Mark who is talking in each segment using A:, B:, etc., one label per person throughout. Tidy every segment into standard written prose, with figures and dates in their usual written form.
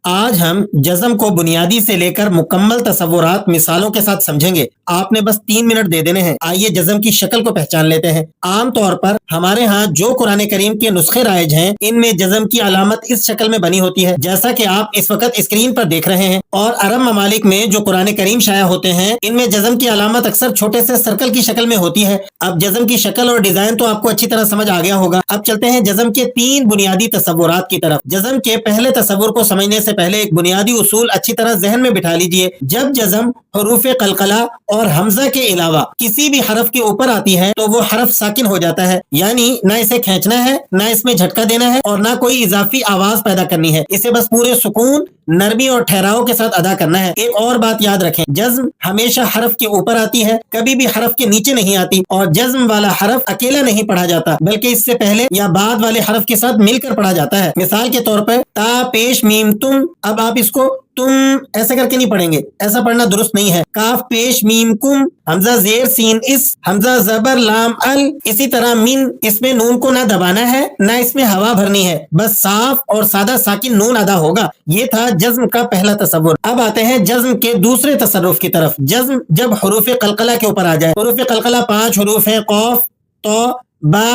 A: آج ہم جزم کو بنیادی سے لے کر مکمل تصورات مثالوں کے ساتھ سمجھیں گے۔ آپ نے بس 3 منٹ دے دینے ہیں۔ آئیے جزم کی شکل کو پہچان لیتے ہیں۔ عام طور پر ہمارے ہاں جو قرآن کریم کے نسخے رائج ہیں ان میں جزم کی علامت اس شکل میں بنی ہوتی ہے جیسا کہ آپ اس وقت اسکرین پر دیکھ رہے ہیں، اور عرب ممالک میں جو قرآن کریم شائع ہوتے ہیں ان میں جزم کی علامت اکثر چھوٹے سے سرکل کی شکل میں ہوتی ہے۔ اب جزم کی شکل اور ڈیزائن تو آپ کو اچھی طرح سمجھ آ گیا ہوگا۔ اب چلتے ہیں جزم کے 3 بنیادی تصورات کی طرف۔ جزم کے پہلے تصور کو سمجھنے سے پہلے ایک بنیادی اصول اچھی طرح ذہن میں بٹھا لیجئے۔ جب جزم حروف قلقلہ اور حمزہ کے علاوہ کسی بھی حرف کے اوپر آتی ہے تو وہ حرف ساکن ہو جاتا ہے، یعنی نہ اسے کھینچنا ہے، نہ اس میں جھٹکا دینا ہے، اور نہ کوئی اضافی آواز پیدا کرنی ہے۔ اسے بس پورے سکون، نرمی اور ٹھہراؤ کے ساتھ ادا کرنا ہے۔ ایک اور بات یاد رکھیں، جزم ہمیشہ حرف کے اوپر آتی ہے، کبھی بھی حرف کے نیچے نہیں آتی، اور جزم والا حرف اکیلا نہیں پڑھا جاتا بلکہ اس سے پہلے یا بعد والے حرف کے ساتھ مل کر پڑھا جاتا ہے۔ مثال کے طور پر تا پیش میم تم، اب آپ اس کو تم ایسے کر کے نہیں پڑھیں گے، ایسا پڑھنا درست نہیں ہے۔ کاف پیش میم کم، حمزہ زیر سین اس، حمزہ زبر لام ال، اسی طرح من، اس میں نون کو نہ دبانا ہے نہ اس میں ہوا بھرنی ہے، بس صاف اور سادہ ساکن نون ادا ہوگا۔ یہ تھا جزم کا پہلا تصور۔ اب آتے ہیں جزم کے دوسرے تصرف کی طرف۔ جزم جب حروف قلقلہ کے اوپر آ جائے۔ حروف قلقلہ 5 حروف ہیں، قوف، تو، با،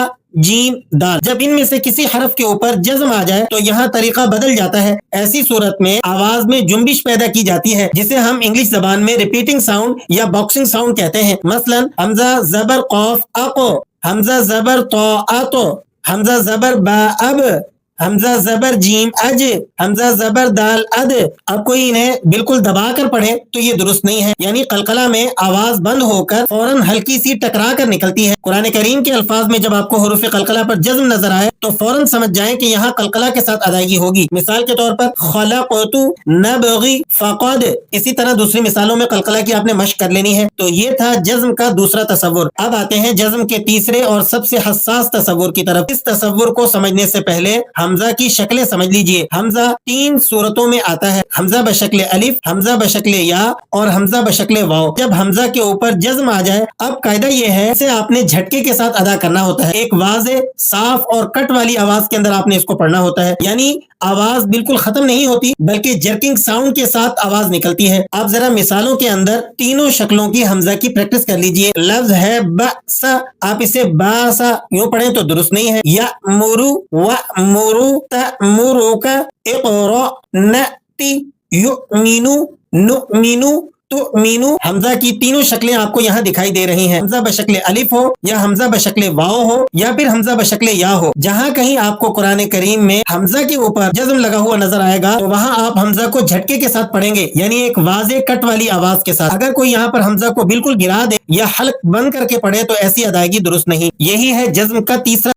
A: جیم، دال۔ جب ان میں سے کسی حرف کے اوپر جزم آ جائے تو یہاں طریقہ بدل جاتا ہے۔ ایسی صورت میں آواز میں جنبش پیدا کی جاتی ہے جسے ہم انگلش زبان میں ریپیٹنگ ساؤنڈ یا باکسنگ ساؤنڈ کہتے ہیں۔ مثلا حمزہ زبر قوف اقو، حمزہ زبر تو اتو، حمزہ زبر با اب، حمزہ زبر جیم اج، حمزہ زبر دال اد۔ اب کوئی انہیں بالکل دبا کر پڑھے تو یہ درست نہیں ہے، یعنی قلقلہ میں آواز بند ہو کر فوراً ہلکی سی ٹکرا کر نکلتی ہے۔ قرآن کریم کے الفاظ میں جب آپ کو حروف قلقلہ پر جزم نظر آئے تو فوراً سمجھ جائیں کہ یہاں قلقلہ کے ساتھ ادائیگی ہوگی۔ مثال کے طور پر خلقت نبغی فقد، اسی طرح دوسری مثالوں میں قلقلہ کی آپ نے مشق کر لینی ہے۔ تو یہ تھا جزم کا دوسرا تصور۔ اب آتے ہیں جزم کے تیسرے اور سب سے حساس تصور کی طرف۔ اس تصور کو سمجھنے سے پہلے حمزہ کی شکلیں سمجھ لیجئے۔ حمزہ 3 صورتوں میں آتا ہے، حمزہ بشکل الف، حمزہ بشکل یا اور حمزہ بشکل واو۔ جب حمزہ کے اوپر جزم آ جائے اب قاعدہ یہ ہے اسے آپ نے جھٹکے کے ساتھ ادا کرنا ہوتا ہے۔ ایک واضح، صاف اور کٹ والی آواز کے اندر آپ نے اس کو پڑھنا ہوتا ہے، یعنی آواز بالکل ختم نہیں ہوتی بلکہ جرکنگ ساؤنڈ کے ساتھ آواز نکلتی ہے۔ آپ ذرا مثالوں کے اندر تینوں شکلوں کی حمزہ کی پریکٹس کر لیجئے۔ لفظ ہے بأسا، آپ اسے باسا یوں پڑھیں تو درست نہیں ہے۔ یأمرو وأمرو تأمروکا اقرأ نأتی یؤمنو نؤمنو تؤمنو۔ حمزہ کی تینوں شکلیں آپ کو یہاں دکھائی دے رہی ہیں، حمزہ بشکل الف ہو یا حمزہ بشکل واو ہو یا پھر حمزہ بشکل یا ہو۔ جہاں کہیں آپ کو قرآن کریم میں حمزہ کے اوپر جزم لگا ہوا نظر آئے گا تو وہاں آپ حمزہ کو جھٹکے کے ساتھ پڑھیں گے، یعنی ایک واضح کٹ والی آواز کے ساتھ۔ اگر کوئی یہاں پر حمزہ کو بالکل گرا دے یا حلق بند کر کے پڑھے تو ایسی ادائیگی درست نہیں۔ یہی ہے جزم کا تیسرا